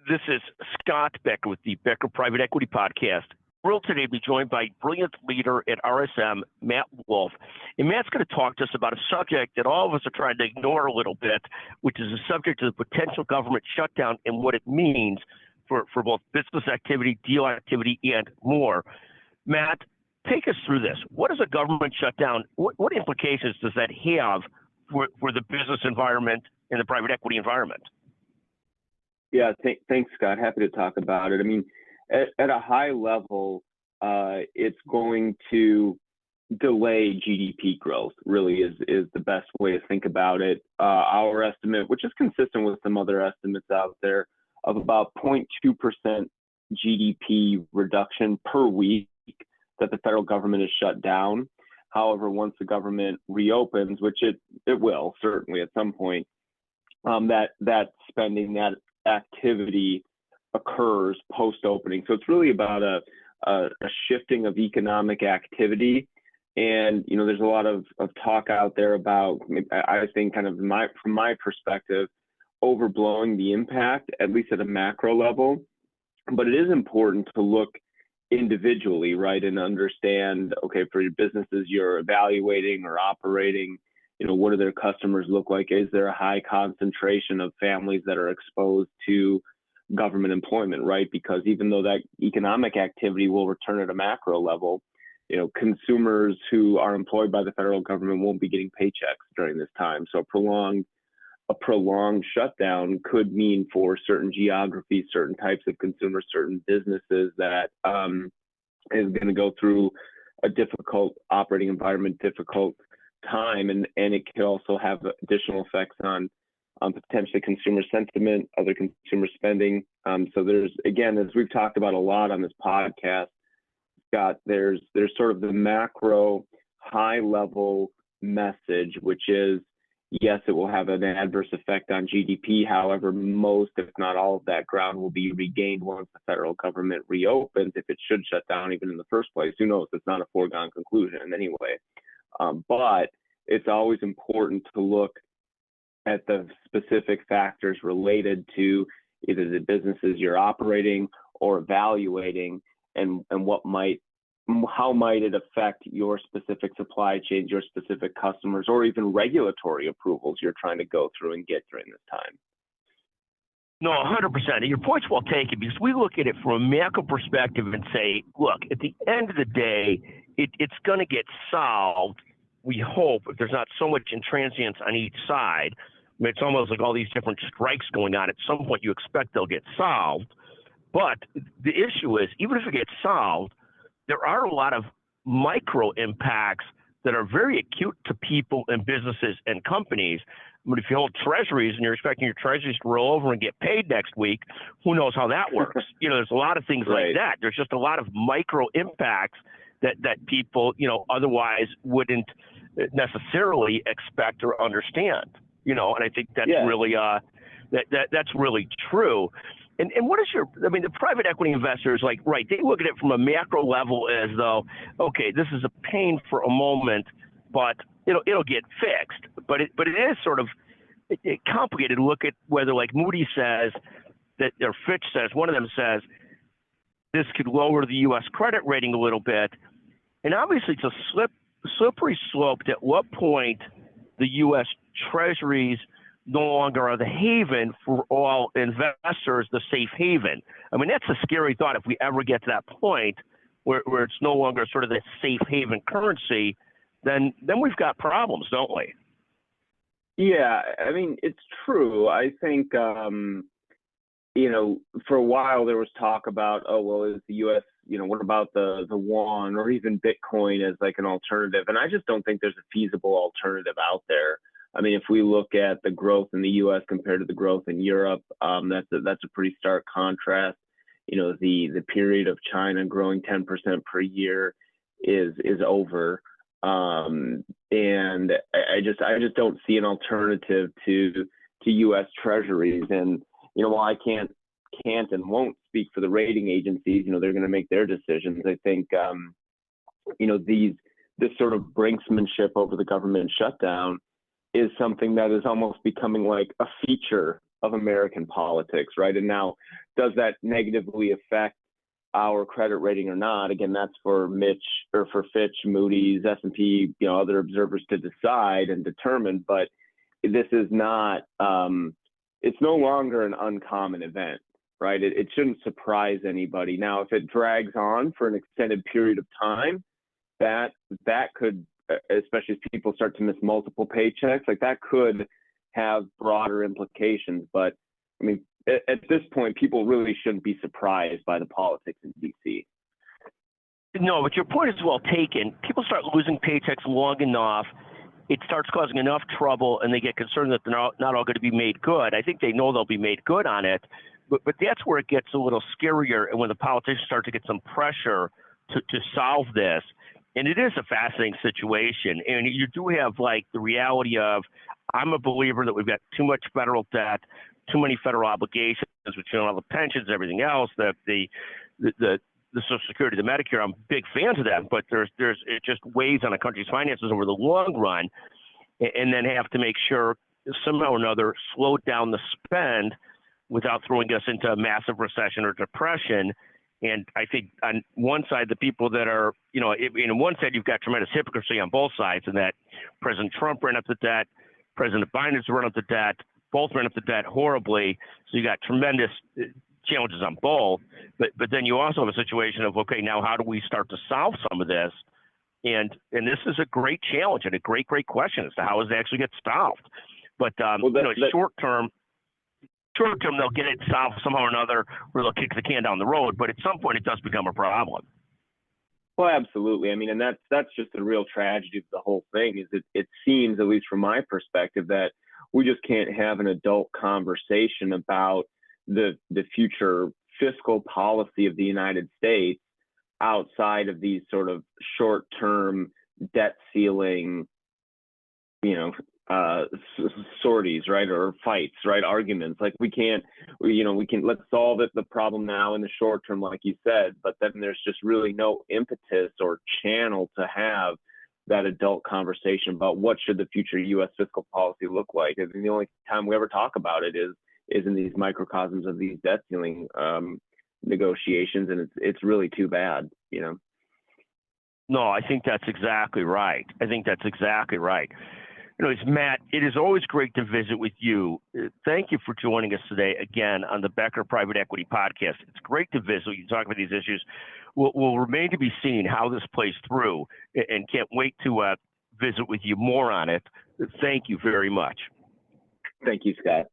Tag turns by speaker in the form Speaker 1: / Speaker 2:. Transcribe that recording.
Speaker 1: This is Scott Becker with the Becker Private Equity Podcast. Thrilled today to be joined by brilliant leader at RSM, Matt Wolf. And Matt's going to talk to us about a subject that all of us are trying to ignore a little bit, which is the subject of the potential government shutdown and what it means for both business activity, deal activity, and more. Matt, take us through this. What is a government shutdown? What implications does that have for the business environment and the private equity environment?
Speaker 2: Yeah, thanks, Scott. Happy to talk about it. I mean, at a high level, it's going to delay GDP growth, really is the best way to think about it. Our estimate, which is consistent with some other estimates out there, of about 0.2% GDP reduction per week that the federal government is shut down. However, once the government reopens, which it will certainly at some point, that spending, that activity occurs post-opening. So it's really about a shifting of economic activity. And, you know, there's a lot of talk out there about, I think kind of from my perspective, overblowing the impact, at least at a macro level. But it is important to look individually, right, and understand, okay, for your businesses you're evaluating or operating, you know, what do their customers look like? Is there a high concentration of families that are exposed to government employment, right? Because even though that economic activity will return at a macro level, you know, consumers who are employed by the federal government won't be getting paychecks during this time. So a prolonged shutdown could mean for certain geographies, certain types of consumers, certain businesses that is going to go through a difficult operating environment, difficult time, and it could also have additional effects on potentially consumer sentiment, other consumer spending. So there's, again, as we've talked about a lot on this podcast, Scott, there's sort of the macro high level message, which is, yes, it will have an adverse effect on GDP. However, most, if not all of that ground will be regained once the federal government reopens. If it should shut down even in the first place, who knows? It's not a foregone conclusion in any way. But it's always important to look at the specific factors related to either the businesses you're operating or evaluating, and how might it affect your specific supply chains, your specific customers, or even regulatory approvals you're trying to go through and get during this time.
Speaker 1: No, 100%. Your point's well taken, because we look at it from a macro perspective and say, look, at the end of the day, it's going to get solved. We hope, if there's not so much intransigence on each side. I mean, it's almost like all these different strikes going on. At some point, you expect they'll get solved. But the issue is, even if it gets solved, there are a lot of micro impacts that are very acute to people and businesses and companies. I mean, if you hold treasuries and you're expecting your treasuries to roll over and get paid next week, who knows how that works? You know, there's a lot of things like that. There's just a lot of micro impacts that people, you know, otherwise wouldn't necessarily expect or understand. You know, and I think that's really that's really true. And what is the private equity investors, like, right, they look at it from a macro level as though, okay, this is a pain for a moment, but it'll get fixed. But it is sort of complicated to look at whether, like, Moody says that, or Fitch says, one of them says, this could lower the U.S. credit rating a little bit. And obviously it's a slippery slope at what point the U.S. Treasuries no longer are the haven for all investors, the safe haven. I mean, that's a scary thought if we ever get to that point where it's no longer sort of the safe haven currency, then we've got problems, don't we?
Speaker 2: Yeah, I mean, it's true. I think, you know, for a while there was talk about, oh, well, is the U.S., you know, what about the yuan or even Bitcoin as like an alternative? And I just don't think there's a feasible alternative out there. I mean, if we look at the growth in the U.S. compared to the growth in Europe, that's a pretty stark contrast. You know, the period of China growing 10% per year is over, and I just don't see an alternative to U.S. Treasuries. And you know, while I can't and won't speak for the rating agencies, you know, they're going to make their decisions. I think, you know, this sort of brinksmanship over the government shutdown is something that is almost becoming like a feature of American politics, right? And now does that negatively affect our credit rating or not? Again, that's for Fitch, Moody's, S&P, other observers to decide and determine. But this is not. It's no longer an uncommon event, right? It shouldn't surprise anybody. Now, if it drags on for an extended period of time, that could, especially as people start to miss multiple paychecks, like that could have broader implications. But I mean, at this point, people really shouldn't be surprised by the politics in DC.
Speaker 1: No, but your point is well taken. People start losing paychecks long enough, it starts causing enough trouble, and they get concerned that they're not all going to be made good. I think they know they'll be made good on it, but that's where it gets a little scarier, and when the politicians start to get some pressure to solve this. And it is a fascinating situation. And you do have like the reality of, I'm a believer that we've got too much federal debt, too many federal obligations, which all the pensions, everything else, that the Social Security, the Medicare. I'm big fans of that, but it just weighs on a country's finances over the long run, and then have to make sure somehow or another slow down the spend without throwing us into a massive recession or depression. And I think on one side, the people that are, in one side, you've got tremendous hypocrisy on both sides, and that President Trump ran up the debt, President Biden's run up the debt, both ran up the debt horribly. So you got tremendous challenges on both. But then you also have a situation of, okay, now how do we start to solve some of this? And this is a great challenge and a great question as to how does it actually get solved. But short term, they'll get it solved somehow or another, or they'll kick the can down the road. But at some point, it does become a problem.
Speaker 2: Well, absolutely. I mean, and that's just the real tragedy of the whole thing. Is it seems, at least from my perspective, that we just can't have an adult conversation about the future fiscal policy of the United States outside of these sort of short-term debt ceiling, sorties, right, or fights, right, arguments. Like we can let's solve the problem now in the short term, like you said, but then there's just really no impetus or channel to have that adult conversation about what should the future U.S. fiscal policy look like. And the only time we ever talk about it is in these microcosms of these debt ceiling negotiations, and it's really too bad,
Speaker 1: No, I think that's exactly right. Anyways, Matt, it is always great to visit with you. Thank you for joining us today again on the Becker Private Equity Podcast. It's great to visit. We can talk about these issues. Will remain to be seen how this plays through, and can't wait to visit with you more on it. Thank you very much.
Speaker 2: Thank you, Scott.